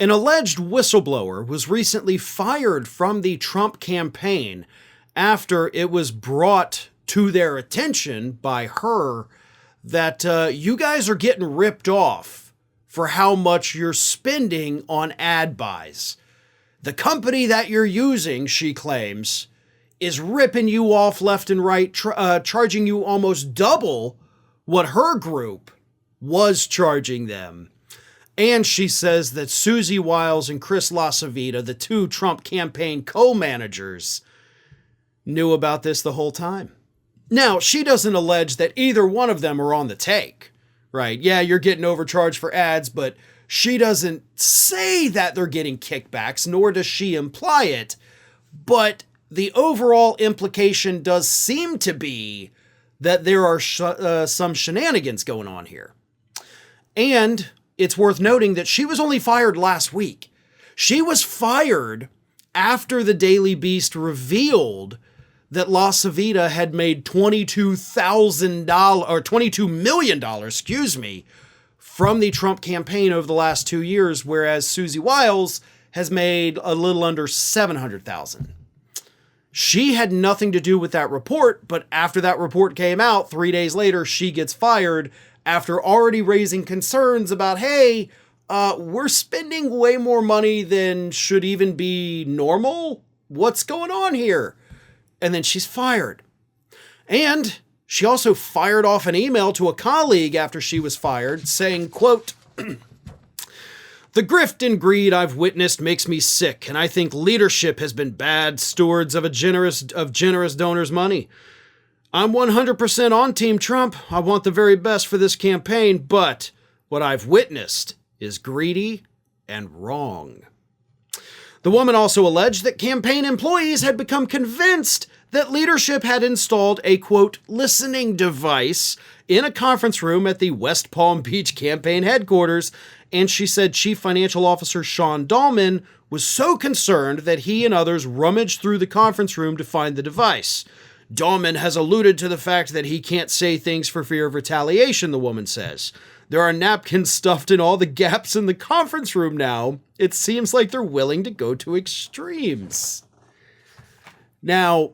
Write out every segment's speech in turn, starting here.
An alleged whistleblower was recently fired from the Trump campaign after it was brought to their attention by her that you guys are getting ripped off for how much you're spending on ad buys. The company that you're using, she claims, is ripping you off left and right, charging you almost double what her group was charging them. And she says that Susie, Wiles, and Chris LaCivita, the two Trump campaign co-managers, knew about this the whole time. Now, she doesn't allege that either one of them are on the take, right? Yeah, you're getting overcharged for ads, but she doesn't say that they're getting kickbacks, nor does she imply it. But the overall implication does seem to be that there are some shenanigans going on here. And it's worth noting that she was only fired last week. She was fired after the Daily Beast revealed that LaCivita had made $22,000 or $22 million, from the Trump campaign over the last 2 years, whereas Susie Wiles has made a little under $700,000. She had nothing to do with that report, but after that report came out, 3 days later, she gets fired after already raising concerns about, hey, we're spending way more money than should even be normal. What's going on here? And then she's fired. And she also fired off an email to a colleague after she was fired saying, quote, "The grift and greed I've witnessed makes me sick, and I think leadership has been bad stewards of generous donors' money. I'm 100% on Team Trump. I want the very best for this campaign, but what I've witnessed is greedy and wrong." The woman also alleged that campaign employees had become convinced that leadership had installed a, quote, listening device in a conference room at the West Palm Beach campaign headquarters, and she said Chief Financial Officer Sean Dahlman was so concerned that he and others rummaged through the conference room to find the device. Dahlman has alluded to the fact that he can't say things for fear of retaliation, the woman says. There are napkins stuffed in all the gaps in the conference room now. It seems like they're willing to go to extremes. Now,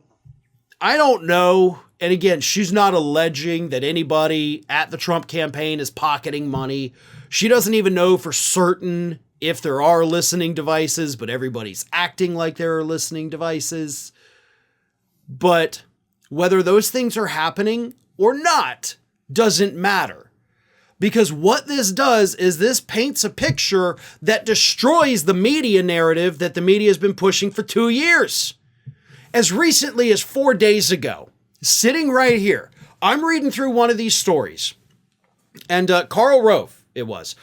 I don't know, and again, she's not alleging that anybody at the Trump campaign is pocketing money. She doesn't even know for certain if there are listening devices, but everybody's acting like there are listening devices. But whether those things are happening or not doesn't matter. Because what this does is this paints a picture that destroys the media narrative that the media has been pushing for 2 years. As recently as 4 days ago, sitting right here, I'm reading through one of these stories. And Karl Rove, it was.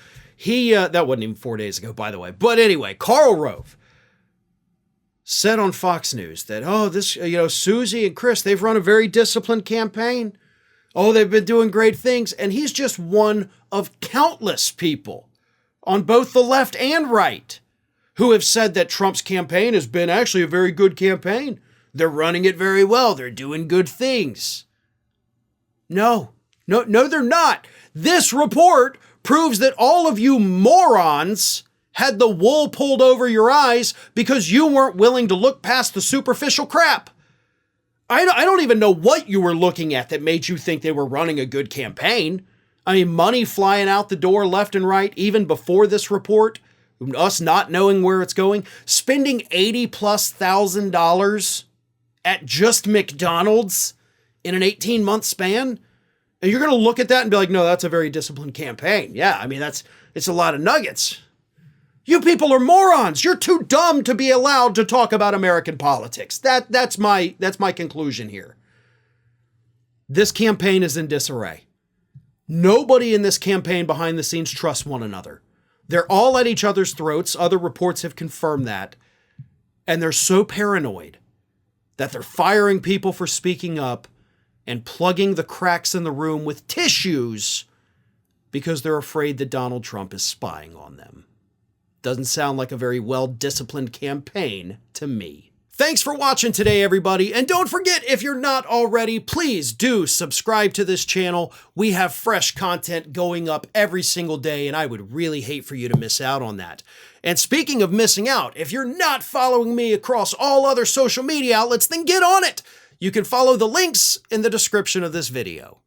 That wasn't even 4 days ago, by the way. But anyway, Karl Rove said on Fox News that, Susie and Chris, they've run a very disciplined campaign. Oh, they've been doing great things. And he's just one of countless people on both the left and right who have said that Trump's campaign has been actually a very good campaign. They're running it very well. They're doing good things. No, they're not. This report proves that all of you morons had the wool pulled over your eyes because you weren't willing to look past the superficial crap. I don't even know what you were looking at that made you think they were running a good campaign. I mean, money flying out the door left and right, even before this report, us not knowing where it's going, spending $80,000+ at just McDonald's in an 18-month span. And you're going to look at that and be like, no, that's a very disciplined campaign. Yeah, I mean, it's a lot of nuggets. You people are morons. You're too dumb to be allowed to talk about American politics. That's my conclusion here. This campaign is in disarray. Nobody in this campaign behind the scenes trusts one another. They're all at each other's throats. Other reports have confirmed that. And they're so paranoid that they're firing people for speaking up and plugging the cracks in the room with tissues because they're afraid that Donald Trump is spying on them. Doesn't sound like a very well-disciplined campaign to me. Thanks for watching today, everybody. And don't forget, if you're not already, please do subscribe to this channel. We have fresh content going up every single day, and I would really hate for you to miss out on that. And speaking of missing out, if you're not following me across all other social media outlets, then get on it. You can follow the links in the description of this video.